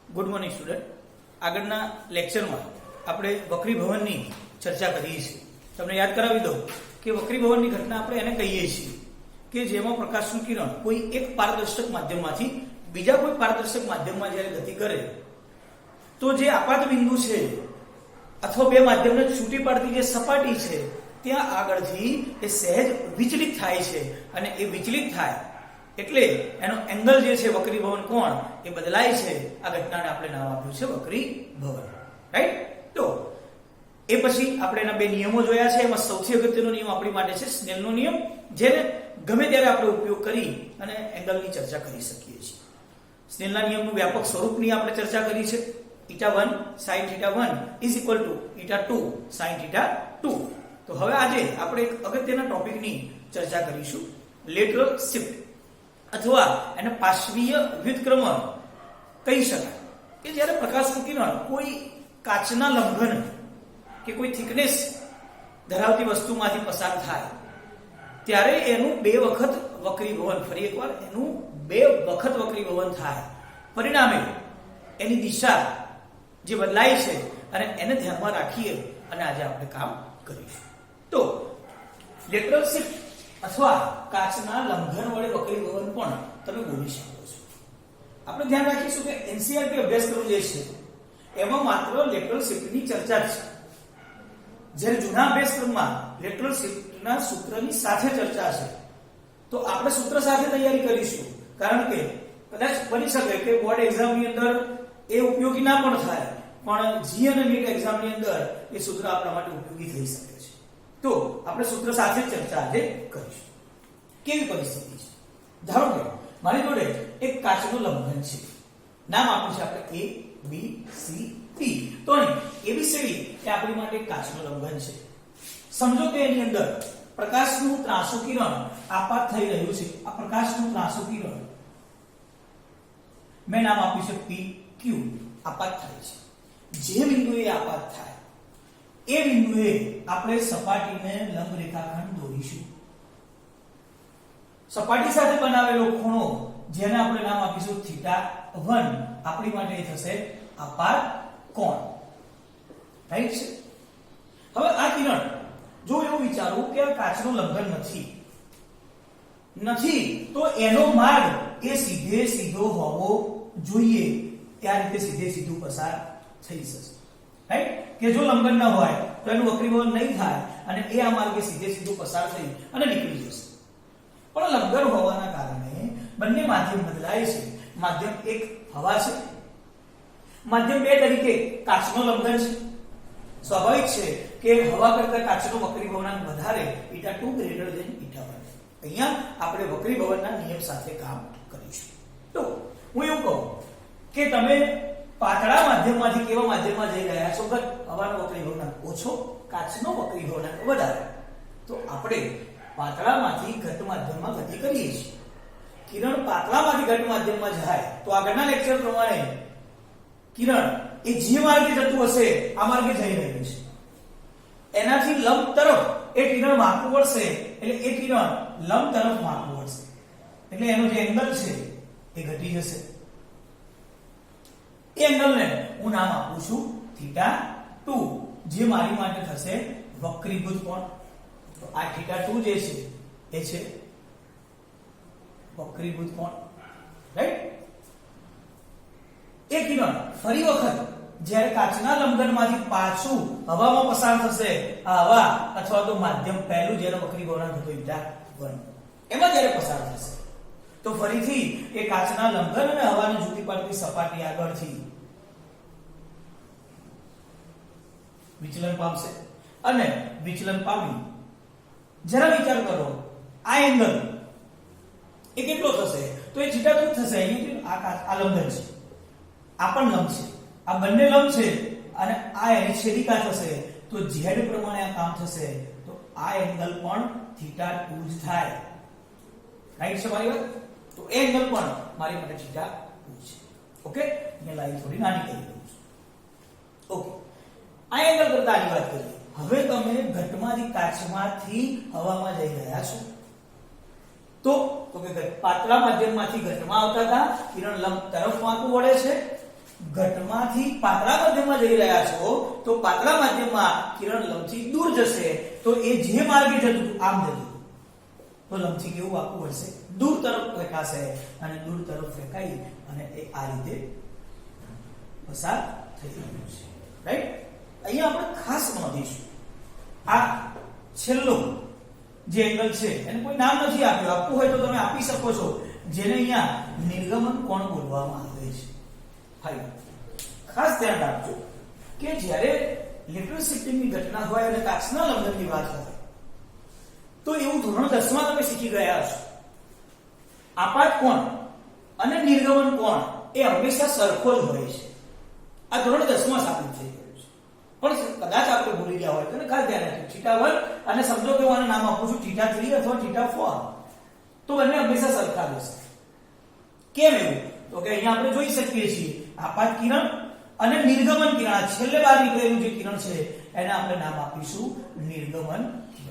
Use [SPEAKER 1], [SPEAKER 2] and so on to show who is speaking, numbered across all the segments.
[SPEAKER 1] Good morning student. આગળના લેક્ચરમાં આપણે વક્રી ભવનની ચર્ચા કરીએ છીએ. તમને યાદ કરાવી દઉં કે વક્રી ભવનની ઘટના આપણે એને કહીએ છીએ કે જેમાં પ્રકાશનું કિરણ કોઈ એક પારદર્શક માધ્યમમાંથી બીજા કોઈ પારદર્શક માધ્યમમાં જ્યારે ગતિ કરે તો જે આપાત બિંદુ છે અથવા બે માધ્યમને છૂટી પાડતી જે સપાટી છે ત્યાં આગળથી એ સહેજ વિચલિત થાય છે અને એ વિચલિત થાય એટલે એનો એંગલ જે છે વક્રી ભવન કોણ એ બદલાય છે. આ ઘટનાને આપણે નામ આપ્યું છે વક્રી ભવન. રાઈટ? તો એ પછી આપણે એના બે નિયમો જોયા છે. એમાં સૌથી અગત્યનો નિયમ આપણી માટે છે સ્નેલનો નિયમ, જેને ગમે ત્યારે આપણે ઉપયોગ કરી અને એંગલની ચર્ચા કરી શકીએ છીએ. સ્નેલના નિયમનું વ્યાપક સ્વરૂપની આપણે ચર્ચા કરી છે. θ1 sin θ1 θ2 sin θ2. તો હવે આજે આપણે એક અગત્યના ટોપિકની ચર્ચા કરીશું, લેટરલ શિફ્ટ અથવા એને પાર્શ્વીય વ્યુત્ક્રમણ કહી શકાય. કે જ્યારે પ્રકાશનું કિરણ કોઈ કાચના લંઘન કે કોઈ થિકનેસ ધરાવતી વસ્તુમાંથી પસાર થાય ત્યારે એનું બે વખત વક્રીભવન, ફરી એકવાર એનું બે વખત વક્રીભવન થાય. પરિણામે એની દિશા જે બદલાય છે અને એને ધ્યાનમાં રાખીએ અને આજે આપણે કામ કરીશું. તો લેટરલ શિફ્ટ અથવા કાચના લંઘન વડે વક્રીભવન પણ તમે બોલી શકો છો. આપણે ધ્યાન રાખીશું કે એનસીઈઆરટી અભ્યાસક્રમ જે છે એમાં માત્ર લેટરલ શિફ્ટની ચર્ચા છે, જ્યારે જૂના અભ્યાસક્રમમાં લેટરલ શિફ્ટના સૂત્રની સાથે ચર્ચા છે. તો આપણે સૂત્ર સાથે તૈયારી કરીશું, કારણ કે કદાચ બની શકે કે બોર્ડ એક્ઝામની અંદર એ ઉપયોગી ના પણ થાય, પણ જી અને નીટ એક્ઝામની અંદર એ સૂત્ર આપણા માટે ઉપયોગી થઈ શકે છે. તો આપણે સૂત્ર સાથે ચર્ચા આજે કરીશું. કેવી પરિસ્થિતિ છે? ધારો કે મારી જોડે એક કાચનું લંઘન છે, નામ આપ્યું છે આપણે A B C D. તો ABCD એ આપણી માટે કાચનું લંઘન છે. સમજો કે એની અંદર પ્રકાશનું ત્રાંસુ કિરણ આપાત થઈ રહ્યું છે. આ પ્રકાશનું ત્રાંસુ કિરણ મેં નામ આપ્યું છે PQ. આપાત થાય છે. જે બિંદુએ આપાત થાય એ બિંદુએ આપણે સપાટીને લંબ રેખાખંડ દોરીશું. સપાટી સાથે બનાવેલો ખૂણો જેને આપણે નામ આપીશું θ1 આપણી માટે થશે આપાત કોણ. રાઈટ છે? હવે આ કિરણ જો એવું વિચારું કે આ કાચનું લંઘન નથી તો એનો માર્ગ એ સીધે સીધો હોવો જોઈએ. ત્યાં રીતે સીધે સીધું પસાર થઈ જશે. રાઈટ? કે જો લંઘન ન હોય તો એનું વક્રીભવન નહીં થાય અને એ આ માર્ગે સીધે સીધું પસાર થઈ અને નીકળી જશે. પણ લંઘન હોવાના કારણે બંને માધ્યમ બદલાય છે. માધ્યમ એક હવા છે, માધ્યમ બે તરીકે કાચનો લંઘન છે. સ્વાભાવિક છે કે હવા કરતા કાચનો વક્રીભવનાંક વધારે θ2 ગ્રેટર ધેન θ1. અહીંયા આપણે વક્રીભવનના નિયમ સાથે કામ કરીશું. તો હું એવું કહું કે તમે પાતળા માધ્યમમાંથી કેવા માધ્યમમાં જઈ રહ્યા છો? હવાનો વક્રીભવનાંક ઓછો, કાચનો વક્રીભવનાંક વધારે. તો આપણે પાતળામાંથી ઘટ માધ્યમમાં ગતિ કરીએ છીએ. કિરણ પાતળામાંથી ઘટ માધ્યમમાં જાય તો આગળના લેક્ચર પ્રમાણે કિરણ એ જે માર્ગે જતું હશે આ માર્ગે જઈ રહ્યું છે, એનાથી લંબ તરફ એ કિરણ માગવું પડશે. એટલે એ કિરણ લંબ તરફ માગવું પડશે, એટલે એનો જે એંગલ છે એ ઘટી જશે. એ એંગલને હું નામ આપું છું θ2, જે મારી માટે થશે વક્રીભૂત કોણ. તો આ θ2 જે છે એ છે વક્રીભૂત કોણ. રાઈટ? એ કિરણ ફરી વખત જ્યારે કાચના લંઘનમાંથી પાછું હવામાં પસાર થશે, આ હવા અથવા તો માધ્યમ પહેલું જેનો વક્રીભવનાંક હતો θ1 એમાં જ્યારે પસાર થશે તો ફરીથી એ કાચના લંઘન અને હવાને જુદી પાડતી સપાટી આગળથી વિચલન પામશે અને વિચલન પામી જરા વિચાર કરો આ એંગલ એ કેટલો થશે? તો એ θ2 થશે. અહીંયા આ લંઘન છે, આ પણ લંબ છે, આ બંને લંબ છે અને આ એની છેદિકા થશે. તો z પ્રમાણે આ કામ થશે તો આ એંગલ પણ θ2 જ થાય. રાઈટ છે મારી વાત? તો એ એંગલ પણ મારી માટે θ2 છે. ઓકે? મેં લાઈન થોડી નાની કરી દઉં છું. ઓકે, આ એંગલ કરતા આની વાત કરીએ. હવે તમે ઘટમાંથી કાચમાંથી હવામાં જઈ રહ્યા છો તો કે પાતળા માધ્યમમાંથી ઘટમાં આવતા હતા કિરણ લંબ તરફ વાંકું વળે છે ઘટમાંથી પાતળા માધ્યમમાં જઈ રહ્યા છો તો પાતળા માધ્યમમાં કિરણ લંબથી દૂર જશે તો એ જે માર્ગે જતું હતું આમ જતું હતું તો લંબથી કેવું આખું હશે દૂર તરફ ફેંકાશે અને દૂર તરફ ફેંકાઈ અને એ આ રીતે પસાર થઈ રહ્યું છે રાઈટ અહીંયા આપણે ખાસ નોંધીશું આ છેલ્લો જે એંગલ છે એને કોઈ નામ નથી આપ્યું આપવું હોય તો તમે આપી શકો છો જેને અહીંયા નિર્ગમન કોણ બોલવામાં આવે છે ફાઈન ખાસ ધ્યાન રાખજો કે જ્યારે લેટરલ શિફ્ટિંગની ઘટના હોય અને કાચના લંબનની વાત હોય તો એવું ધોરણ 10 માં તમે શીખી ગયા છો આપાત કોણ અને નિર્ગમન કોણ એ હંમેશા સરખો જ હોય છે આ ધોરણ 10 માં સાબિત થઈ ગયું છે પણ કદાચ આપણે ભૂલી ગયા હોય તો ખાસ ધ્યાન રાખજો θ1 અને સમજો કે હું આનું નામ આપું છું θ3 અથવા θ4 તો બંને હંમેશા સરખા રહેશે કેમ એવું તો કે અહીંયા આપણે જોઈ શકીએ છીએ આપાત કિરણ અને નિર્ગમન કિરણ આ છેલ્લે બહાર નીકળેલું જે કિરણ છે એને આપણે નામ આપીશું નિર્ગમન કિરણ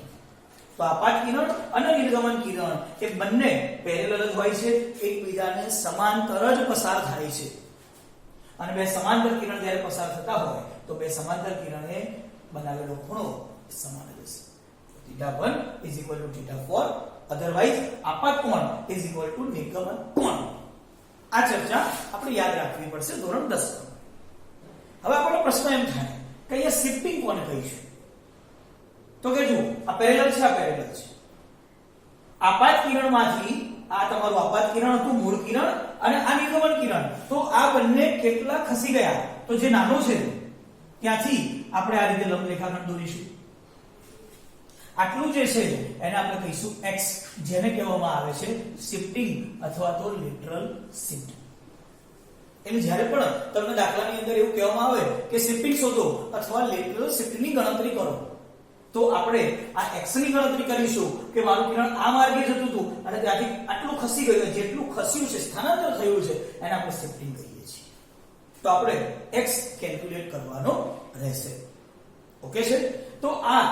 [SPEAKER 1] તો આપાત કિરણ અને નિર્ગમન કિરણ એ બંને પેરેલલ જ હોય છે એકબીજાને સમાંતર જ પસાર થાય છે અને બે સમાંતર કિરણ જ્યારે પસાર થતા હોય તો બે સમાંતર કિરણે બનાવેલો ખૂણો સમાન રહેશે θ1 θ4 અધરવાઇઝ આપાત કોણ નિર્ગમન કોણ આ ચર્ચા આપણે યાદ રાખવી પડશે ધોરણ 10 હવે આપણો પ્રશ્ન એમ થાય કે અહીંયા શિફ્ટિંગ કોને કહીશું તો કે જો આ પેરેલલ છે આપાત કિરણમાંથી આ તમારું આપાત કિરણ હતું મૂળ કિરણ અને આ નિર્ગમન કિરણ તો આ બંને કેટલા ખસી ગયા તો જે નાનો છે ત્યાંથી આપણે આ રીતે લંબ રેખાખંડ દોરીશું આટલું જે છે એને આપણે કહીશું x જેને કહેવામાં આવે છે શિફ્ટિંગ અથવા તો લેટરલ શિફ્ટ એટલે જ્યારે પણ તમને દાખલાની અંદર એવું કહેવામાં આવે કે શિફ્ટિંગ શોધો અથવા લેટરલ શિફ્ટની ગણતરી કરો તો આપણે આ x ની ગણતરી કરીશું કે મારું કિરણ આ માર્ગે જતું હતું અને ત્યાંથી આટલું ખસી ગયું જેટલું ખસ્યું છે સ્થાનાંતર થયું છે એને આપણે શિફ્ટિંગ કહીએ છીએ તો આપણે x કેલ્ક્યુલેટ કરવાનો રહેશે ઓકે છે તો આ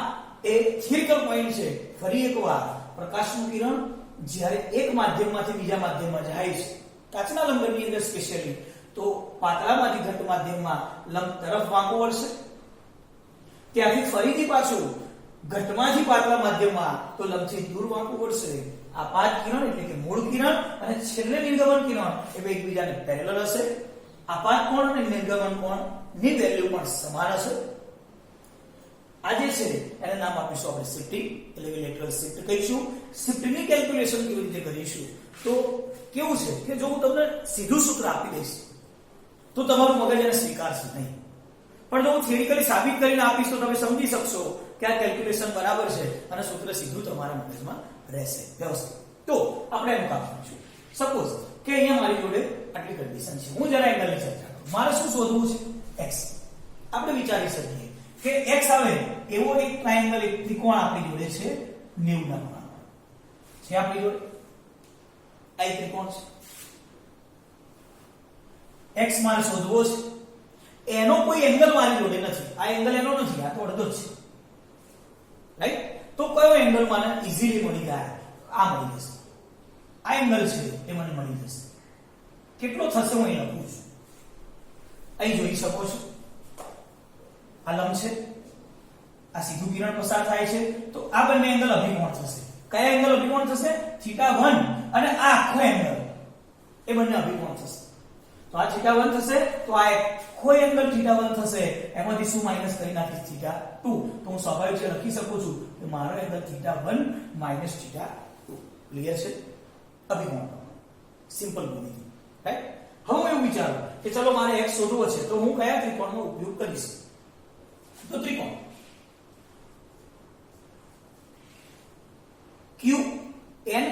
[SPEAKER 1] એ થિયરિકલ પોઈન્ટ છે ફરી એકવાર પ્રકાશનું કિરણ જ્યારે એક માધ્યમમાંથી બીજા માધ્યમમાં જાય છે કાચના લંબની અંદર સ્પેશિયલી તો પાતળામાંથી ઘટ માધ્યમમાં લંબ તરફ વાંકો વળશે ત્યાંથી ફરીથી પાછું ઘટમાંથી પાતળા માધ્યમમાં તો લંબથી દૂર વાંકો વળશે આપાત કિરણ એટલે કે મૂળ કિરણ અને છેલ્લે નિર્ગમન કિરણ એ બે એકબીજાને પેરેલલ હશે આપાત કોણ અને નિર્ગમન કોણ ની વેલ્યુ પણ સમાન હશે આ જે છે એને નામ આપીશું આપણે શિફ્ટિંગ એટલે કે લેટરલ શિફ્ટ કહીશું શિફ્ટની કેલ્ક્યુલેશન કેવી રીતે કરીશું તો કેવું છે કે જો હું તમને સીધું સૂત્ર આપી દઈશ તો તમારું મગજ એને સ્વીકારશે નહીં પણ જો હું થિયરિકલી સાબિત કરીને આપીશ તો તમે સમજી શકશો કે આ કેલ્ક્યુલેશન બરાબર છે અને સૂત્ર સીધું તમારા મગજમાં રહેશે વ્યવસ્થિત તો આપણે એનું કામ કરીશું સપોઝ કે અહીંયા મારી જોડે આટલી કન્ડિશન છે હું જરા એંગલની ચર્ચા કરું મારે શું શોધવું છે x આપણે વિચારી શકીએ કે x આવે એવો એક ટ્રાયેંગલ એક ત્રિકોણ આપણી જોડે છે 90 ના ખૂણામાં છે આપણી જોડે આ એક ત્રિકોણ છે x મારે શોધવો છે એનો કોઈ એંગલ મારી જોડે નથી આ એંગલ એનો નથી આ તો અડધો જ છે રાઈટ તો કયો એંગલ મને ઈઝીલી મળી જાય આ મળી જશે આ એંગલ છે એ મને મળી જશે કેટલો થશે હું અહીં લખું છું અહીં જોઈ શકો છો આ લંબ છે આ સીધું કિરણ પસાર થાય છે તો આ બંને એંગલ અભિકોણ થશે કયા એંગલ અભિકોણ થશે θ1 અને આ આખો એંગલ એ બંને અભિકોણ થશે તો આ θ1 થશે તો આ આખો એંગલ θ1 થશે એમાંથી શું માઈનસ કરી નાખીશ θ2 તો હું સ્વાભાવિક છે લખી શકું છું કે મારો એંગલ θ1 - θ2 ક્લિયર છે અભિકોણ સિમ્પલ ભૂમિતિ રાઈટ હવે હું એવું વિચારું કે ચલો મારે x શોધવો છે તો હું કયા ત્રિકોણનો ઉપયોગ કરીશ તો ત્રિકોણ QNR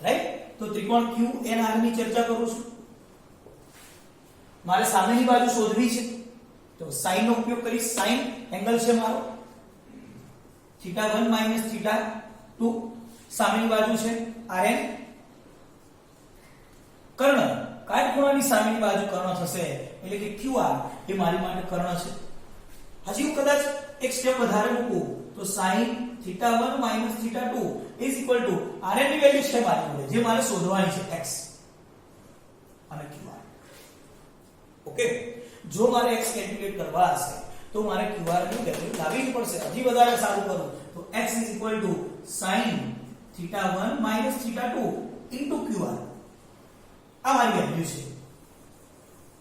[SPEAKER 1] રાઈટ તો ત્રિકોણ QNR ની ચર્ચા કરું છું મારે સામેની બાજુ શોધવી છે તો sin નો ઉપયોગ કરીશ sin એંગલ છે મારો θ1 - θ2 સામેની બાજુ છે RN કર્ણ કાટખૂણાની સામેની બાજુ કર્ણ થશે એટલે કે QR એ મારી માટે કર્ણ છે હજી હું કદાચ એક સ્ટેપ વધારે મૂકું તો sin θ1 - θ2 RN ની વેલ્યુ છે મારી જોડે જે મારે શોધવાની છે x અને QR ઓકે, જો મારે x કેલ્ક્યુલેટ કરવા હશે તો મારે qr ની વેલ્યુ લાવવી પડશે. હજી વધારે સારું કરું તો x sin θ1 - θ2 into qr આ મારી વેલ્યુ છે.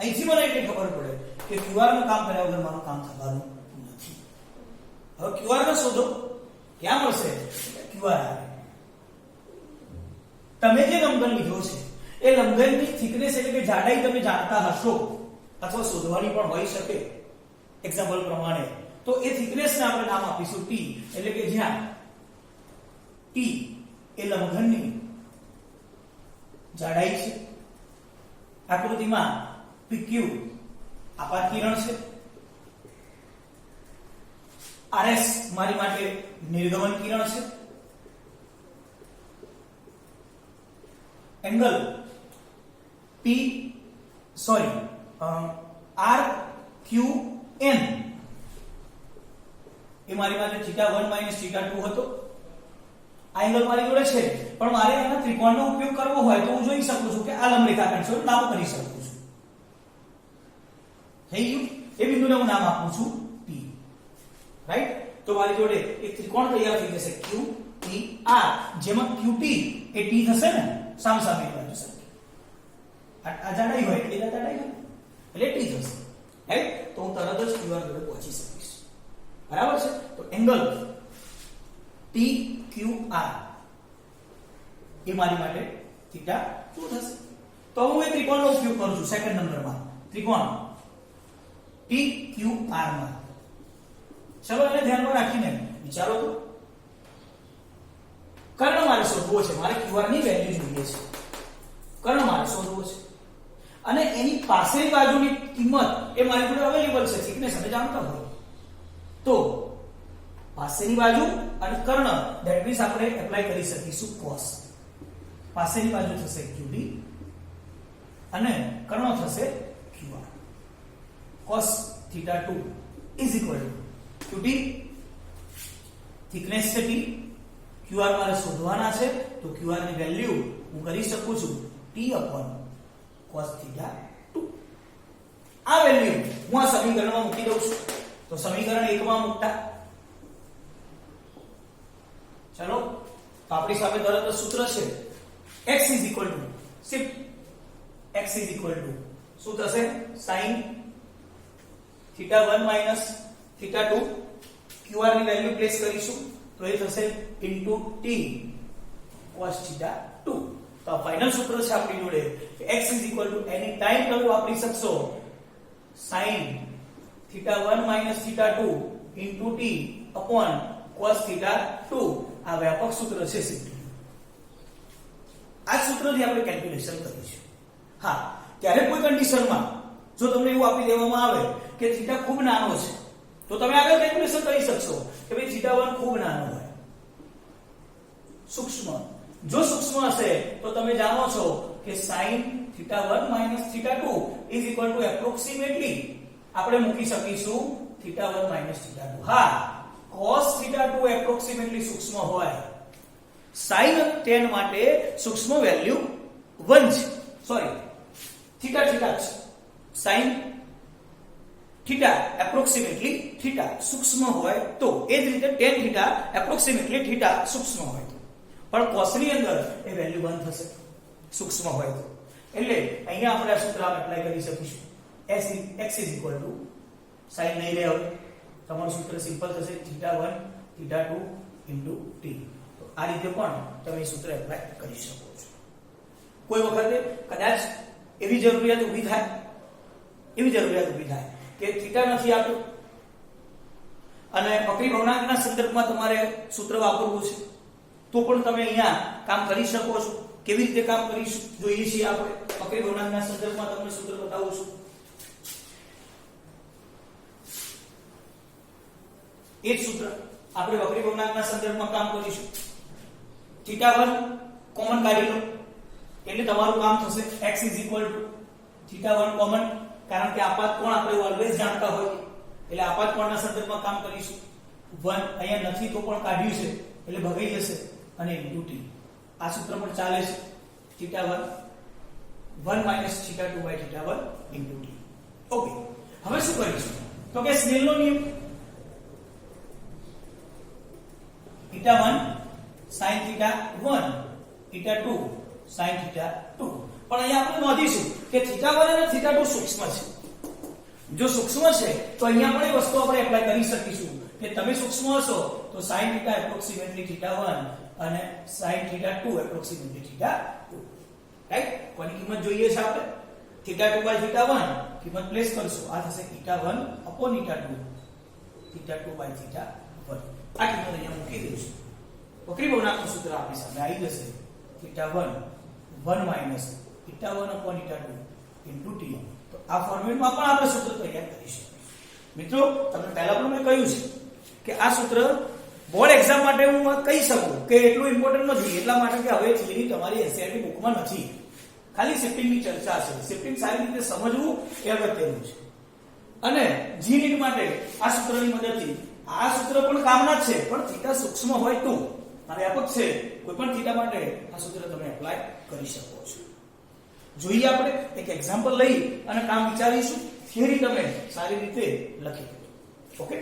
[SPEAKER 1] અહીંથી મને એટલી ખબર પડે કે qr નું કામ કર્યા વગર મારું કામ થવાનું નથી. હવે qr ને શોધો, ક્યાં મળશે? qr આવે. તમે જે લંબઘન લીધો છે એ લંબઘનની થિકનેસ એટલે કે જાડાઈ તમે જાણતા હશો અથવા શોધવાની પણ હોઈ શકે એક્ઝામ્પલ પ્રમાણે. તો એ થિકનેસને આપણે નામ આપીશું t, એટલે કે જ્યાં t એ લંબઘનની જાડાઈ છે. આકૃતિમાં pq આપાત કિરણ છે, rs મારી માટે નિર્ગમન કિરણ છે, એંગલ RQN એ મારી પાસે θ1 - θ2 હતો. આ એંગલ મારી જોડે છે, પણ મારે આના ત્રિકોણનો ઉપયોગ કરવો હોય તો હું જોઈ શકું છું કે આ લંબ રેખાખંડ છે, નામ કરી શકું છું. થઈ ગયું? એ બિંદુને હું નામ આપું છું P, રાઈટ? તો મારી જોડે એક ત્રિકોણ તૈયાર થઈ જશે QTR, જેમાં QT એ T થશે ને, સામસામે બાજુ સરખી. આ જાડાઈ હોય એટલે જાડાઈ હોય એટલે T થશે, રાઈટ? તો હું તરત જ QR જોડે પહોંચી શકીશ. બરાબર છે? તો એંગલ TQR એ મારી માટે θ2 થશે. તો હું એ ત્રિકોણનો ઉપયોગ કરું છું સેકન્ડ નંબરમાં, ત્રિકોણ TQR માં. ચલો એને ધ્યાનમાં રાખીને વિચારો તો. કર્ણ મારે શોધવો છે, મારે QR ની વેલ્યુ જોઈએ છે. કર્ણ મારે શોધવો છે અને એની પાસેની બાજુની કિંમત એ મારી જોડે અવેલેબલ છે, થિકનેસ અમે જાણતા હોય તો પાસેની બાજુ અને કર્ણ ધેટ મીન્સ આપણે એપ્લાય કરી શકીશું cos. પાસેની બાજુ થશે QD અને કર્ણ થશે QR. cos θ2 is equal to QD, thickness છે T, QR મારે શોધવાના છે તો QR ની વેલ્યુ હું કરી શકું છું T upon cos θ2. આ વેલ્યુ હું આ સમીકરણમાં મૂકી દઉં છું. તો સમીકરણ 1 માં મૂકતા ચલો, તો આપણી સામે તરત જ સૂત્ર છે x is equal to shift x is equal to શું થશે? sin θ1 - θ2. QR ની વેલ્યુ પ્લેસ કરીશું તો એ થશે into T cos θ2. તો આ ફાઇનલ સૂત્ર છે આપણી જોડે કે x is equal to any time તમે વાપરી શકશો sin θ1 - θ2 into T upon cos θ2. આ વ્યાપક સૂત્ર છે સિમ્પલી. આ સૂત્રથી આપણે કેલ્ક્યુલેશન કરીશું. હા, ત્યારે કોઈ કન્ડિશનમાં જો તમને એવું આપી દેવામાં આવે કે θ ખૂબ નાનો છે તો તમે આગળ કેલ્ક્યુલેશન કરી શકશો કે ભાઈ θ1 ખૂબ નાનો હોય, સૂક્ષ્મ. જો સૂક્ષ્મ હશે તો તમે જાણો છો કે sin θ1 - θ2 is equal to approximately આપણે મૂકી શકીશું θ1 - θ2. હા, cos θ2 approximately સૂક્ષ્મ હોય, sin tan માટે સૂક્ષ્મ વેલ્યુ 1 છે, સોરી θ છે, sin θ approximately θ સૂક્ષ્મ હોય તો એ જ રીતે tan θ approximately θ સૂક્ષ્મ હોય તો, પણ cos ની અંદર એ વેલ્યુ 1 થશે સૂક્ષ્મ હોય તો. એટલે અહીંયા આપણે આ સૂત્ર એપ્લાય કરી શકીશું. x is equal to sin નહીં લે, હવે તમારું સૂત્ર સિમ્પલ થશે θ1 θ2 into t. તો આ રીતે પણ તમે સૂત્ર એપ્લાય કરી શકો છો. કોઈ વખતે કદાચ એવી જરૂરિયાત ઊભી થાય કે થીટા નથી આપ્યું અને વક્રી ભવનાંકના સંદર્ભમાં તમારે સૂત્ર વાપરવું છે તો પણ તમે અહીંયા કામ કરી શકો છો. કેવી રીતે કામ કરીશું જોઈએ છીએ આપણે. વક્રી ભવનાંકના સંદર્ભમાં તમને સૂત્ર બતાવું છું. એ જ સૂત્ર આપણે વક્રી ભવનાંકના સંદર્ભમાં કામ કરીશું. θ1 કોમન કાઢી લો એટલે તમારું કામ થશે x is equal to θ1 common, કારણ કે આપાત કોણ આપણે ઓલવેઝ જાણતા હોય એટલે આપાત કોણના સંદર્ભમાં કામ કરીશું. 1 અહીંયા નથી તો પણ કાઢ્યું છે એટલે ભગાઈ જશે અને into t. આ સૂત્ર પણ ચાલે છે. θ1 1 - θ2 by θ1 into t. ઓકે, હવે શું કરીશું તો કે સ્નેલનો નિયમ θ1 sin θ1 θ2 sin θ2, પણ અહીંયા આપણે નોંધીશું કે θ1 અને θ2 સૂક્ષ્મ છે. જો સૂક્ષ્મ છે તો અહીંયા પણ એ વસ્તુ આપણે એપ્લાય કરી શકીશું કે તમે સૂક્ષ્મ હશો તો sin θ એપ્રોક્સિમેટલી θ1 અને sin θ2 એપ્રોક્સિમેટલી θ2, રાઈટ. કોની કિંમત જોઈએ છે આપણે? θ2 by θ1 કિંમત પ્લેસ કરશું, આ થશે θ1 upon θ2 θ2 by θ1. આ કિંમત અહીંયા મૂકી દઈશું. વક્રી ભવનાંકનું સૂત્ર આપણી સામે આવી જશે θ1 1 minus θ1 upon θ2 into t. તો આ ફોર્મેટમાં પણ આપણે સૂત્ર તૈયાર કરીશું. મિત્રો તમને પહેલા પણ મેં કહ્યું છે કે આ સૂત્ર બોર્ડ એક્ઝામ માટે હું કહી શકું કે એટલું ઇમ્પોર્ટન્ટ નથી, એટલા માટે કે હવે થિયરી તમારી એસસીઆરટી બુકમાં નથી, ખાલી શિફ્ટિંગની ચર્ચા છે. શિફ્ટિંગ સારી રીતે સમજવું એ અગત્યનું છે. અને જી નીટ માટે આ સૂત્રની મદદથી, આ સૂત્ર પણ કામના જ છે, પણ થીટા સૂક્ષ્મ હોય તો આ વ્યાપક છે, કોઈ પણ થીટા માટે આ સૂત્ર તમે એપ્લાય કરી શકો છો. જોઈએ આપણે એક એક્ઝામ્પલ લઈ અને કામ વિચારીશું, થિયરી તમે સારી રીતે લખી. ઓકે,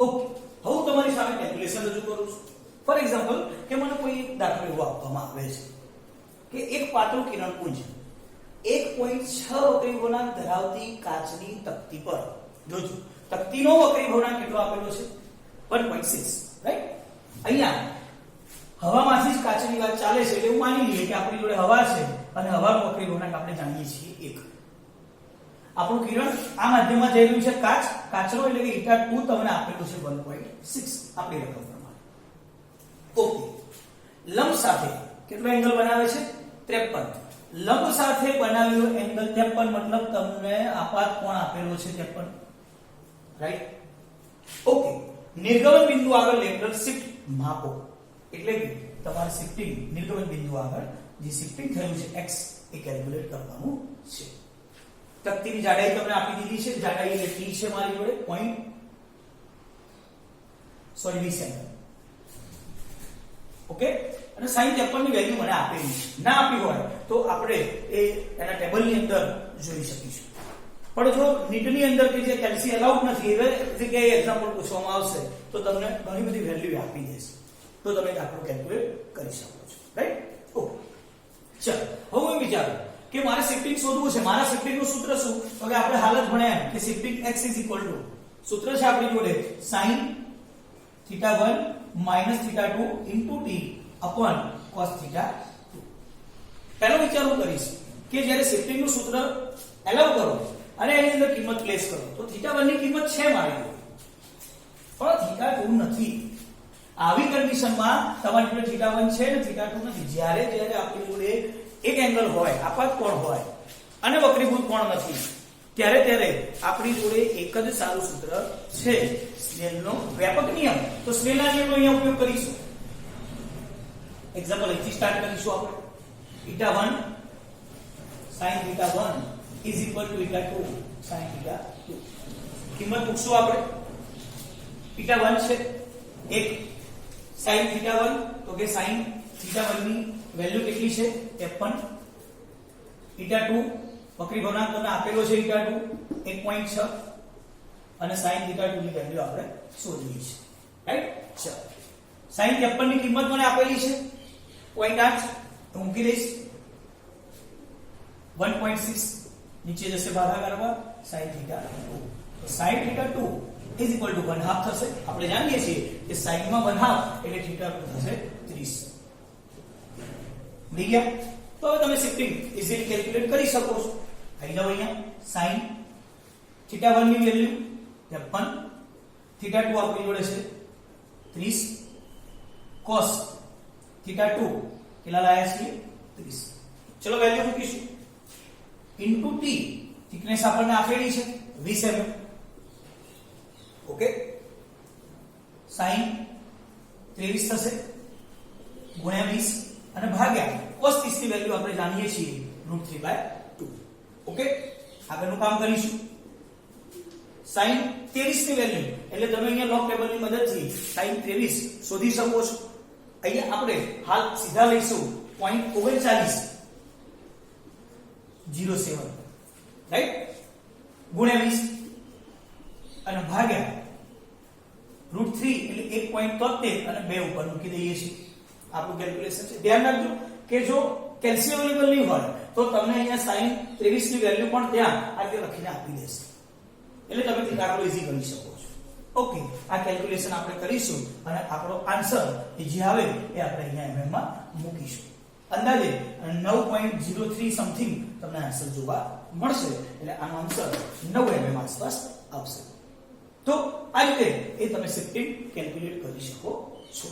[SPEAKER 1] ઓકે, હવે તમારી સામે કેલ્ક્યુલેશન રજૂ કરું છું. ફોર એક્ઝામ્પલ કે મને કોઈ એક દાખલો એવો આપવામાં આવે છે કે એક પાતળું કિરણપુંજ 1.6 વક્રી ભવનાંક ધરાવતી કાચની તકતી પર, જોજો તકતીનો વક્રી ભવનાંક કેટલો આપેલો છે 1.6, રાઈટ. અહીંયા હવામાંથી જ કાચની વાત ચાલે છે એટલે એવું માની લઈએ કે આપણી જોડે હવા છે અને હવાનો વક્રી ભવનાંક આપણે જાણીએ છીએ 1. આપણું કિરણ આ માધ્યમમાં જઈ રહ્યું છે કાચનો, એટલે કે θ2 તમને આપેલું છે 1.6 આપણી રકમ પ્રમાણે. ઓકે, લંબ સાથે કેટલો એંગલ બનાવે છે 53. લંબ સાથે બનાવેલો એંગલ 53 મતલબ તમને આપાત કોણ આપેલો છે 53, રાઈટ. ઓકે, નિર્ગમન બિંદુ આગળ લેટરલ શિફ્ટ માપો, એટલે કે તમારે શિફ્ટિંગ નિર્ગમન બિંદુ આગળ જે શિફ્ટિંગ થયું છે x એ કેલ્ક્યુલેટ કરવાનું છે. તકતીની જાડાઈ તમને આપી દીધી છે, જાડાઈ એટલે t છે મારી જોડે 20 cm. ઓકે, અને sin 53 ની વેલ્યુ મને આપેલી છે, ના આપી હોય તો આપણે એના ટેબલની અંદર જોઈ શકીશું. પણ જો નીટની અંદર કે જે કેલ્સી અલાઉડ નથી એવે જગ્યાએ એક્ઝામ્પલ પૂછવામાં આવશે તો તમને ઘણી બધી વેલ્યુ આપી દેશે, તો તમે દાખલો કેલ્ક્યુલેટ કરી શકો છો, રાઈટ. ઓકે, ચલો હવે હું વિચારું કે મારે શિફ્ટિંગ શોધવું છે. મારા શિફ્ટિંગનું સૂત્ર શું? તો કે આપણે હાલ જ ભણ્યા કે શિફ્ટિંગ x સૂત્ર છે આપણી જોડે sin θ1 θ2 t upon cos θ2. પહેલો વિચાર હું કરીશ કે જ્યારે શિફ્ટિંગનું સૂત્ર એલાઉ કરો અને એની અંદર કિંમત પ્લેસ કરો તો θ1 ની કિંમત છે મારી જોડે, પણ θ2 નથી. આવી કન્ડિશનમાં તમારી જોડે θ1 છે ને θ2 નથી. જ્યારે આપણી જોડે એક એંગલ હોય, આપાત કોણ હોય અને વક્રીભૂત કોણ નથી, ત્યારે આપણી જોડે એક જ સારું સૂત્ર છે, સ્નેલનો વ્યાપક નિયમ. તો સ્નેલના નિયમનો અહીંયા ઉપયોગ કરીશું. એક્ઝામ્પલ અહીંથી સ્ટાર્ટ કરીશું આપણે. θ1 sin θ1 is equal to θ2 sin θ2. કિંમત મૂકશું આપણે. θ1 છે 1, sin θ1 તો કે sin θ1 ની વેલ્યુ કેટલી છે 53. θ2 વક્રી ભવનાંક તમને આપેલો છે θ2 1.6 અને sin θ2 ની વેલ્યુ આપણે શોધવી છે, રાઈટ. ચલો, sin 53 ની કિંમત મને આપેલી છે 0.8, તો મૂકી દઈશ. 1.6 નીચે જશે ભાગાકારમાં sin θ2, તો sin θ2 is equal to 1/2 થશે. આપણે જાણીએ છીએ કે sin માં 1/2 એટલે θ2 થશે 30. થઈ ગયા? તો હવે તમે શિફ્ટિંગ ઇઝીલી કેલ્ક્યુલેટ કરી શકો છો. આવી જાવ અહીંયા. sin θ1 ની વેલ્યુ 53, θ2 આપણી જોડે છે 30, cos θ2 કેટલા લાયા છીએ 30. ચલો વેલ્યુ મૂકીશું ઇન્ટુ t. થિકનેસ આપણને આપેલી છે 20 mm. ઓકે, sin 23 થશે ગુણ્યા 20 અને ભાગ્યા cos 30 ની વેલ્યુ આપણે જાણીએ છીએ √3/2. ઓકે, આગળનું કામ કરીશું. sin 23 ની વેલ્યુ એટલે તમે અહીંયા લોગ ટેબલની મદદથી sin 23 શોધી શકો છો. અહીંયા આપણે હાલ સીધા લઈશું 0.3907 રાઈટ ગુણ્યા 20 અને ભાગ્યા √3 એટલે 1.73 અને 2 ઉપર મૂકી દઈએ છીએ. આપણું કેલ્ક્યુલેશન છે. ધ્યાન રાખજો કે જો કેલ્શિયમ અવેલેબલ નહીં હોય તો તમને અહીંયા sin 23 ની વેલ્યુ પણ ત્યાં આ રીતે લખીને આપી દેશે, એટલે તમે તે દાખલો ઈઝી કરી શકો છો. ઓકે, આ કેલ્ક્યુલેશન આપણે કરીશું અને આપણો આન્સર જે આવે એ આપણે અહીંયા mm માં મૂકીશું. અંદાજે 9.03 સમથિંગ તમને આન્સર જોવા મળશે, એટલે આનો આન્સર 9 mm આસપાસ આવશે. તો આ રીતે એ તમે શિફ્ટિંગ કેલ્ક્યુલેટ કરી શકો છો.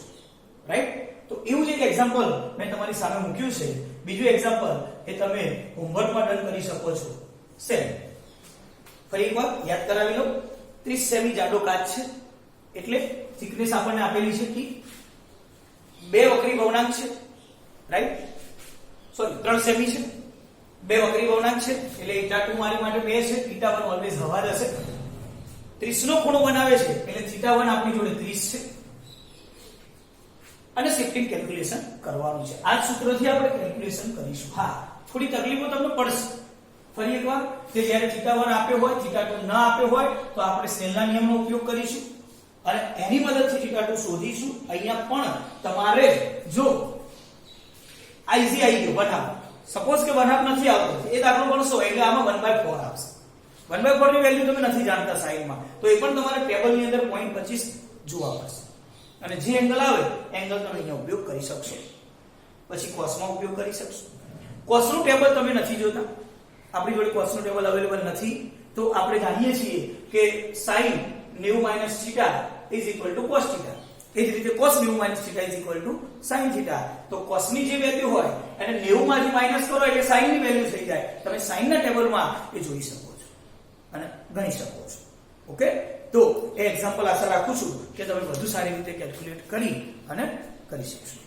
[SPEAKER 1] રાઈટ? તો એવું જ એક એક્ઝામ્પલ મેં તમારી સામે મૂક્યું છે. બીજું એક્ઝામ્પલ એ તમે હોમવર્કમાં ડન કરી શકો છો. સેમ ફરી એકવાર યાદ કરાવી લો. 30 સેમી જાડો કાચ છે, એટલે થિકનેસ આપણને આપેલી છે કે 2 વક્રી ભવનાંક છે. રાઈટ? સોરી 3 સેમી છે, 2 વક્રી ભવનાંક છે, એટલે θ2 મારી માટે 2 છે, θ1 ઓલવેઝ હવા જ હશે. 30 નો ખૂણો બનાવે છે, એટલે θ1 આપણી જોડે 30 છે. અને શિફ્ટિંગ કેલ્ક્યુલેશન કરવાનું છે. આ સૂત્રથી આપણે કેલ્ક્યુલેશન કરીશું. હા, થોડી તકલીફો તમને પડશે. ફરી એકવાર કે જ્યારે θ1 આપ્યો હોય, θ2 ન આપ્યો હોય તો આપણે સ્નેલના નિયમનો ઉપયોગ કરીશું અને એની મદદથી θ2 શોધીશું. અહીંયા પણ તમારે જો આઈઝી આવી ગયો બનાવ, સપોઝ કે બનાવ નથી આવતો, એ દાખલો ગણશો એટલે આમાં 1/4 આવશે. 1/4 ની વેલ્યુ તમે નથી જાણતા સાઈડમાં, તો એ પણ તમારે ટેબલની અંદર 0.25 જોવા પડશે. અને જે એંગલ આવે એંગલ તમે અહીંયા ઉપયોગ કરી શકશો. પછી કોસમાં ઉપયોગ કરી શકશો. કોસનું ટેબલ તમે નથી જોતા, આપણી જોડે કોસનું ટેબલ અવેલેબલ નથી, તો આપણે જાણીએ છીએ કે sin 90 - θ cos θ. એ જ રીતે cos 90 - θ sin θ. તો cos ની જે વેલ્યુ હોય એને 90 માંથી માઈનસ કરો એટલે sin ની વેલ્યુ થઈ જાય. તમે sin ના ટેબલમાં એ જોઈ શકો છો અને ગણી શકો છો. ઓકે, તો એ એક્ઝામ્પલ આશા રાખું છું કે તમે વધુ સારી રીતે કેલ્ક્યુલેટ કરી અને કરી શકશો.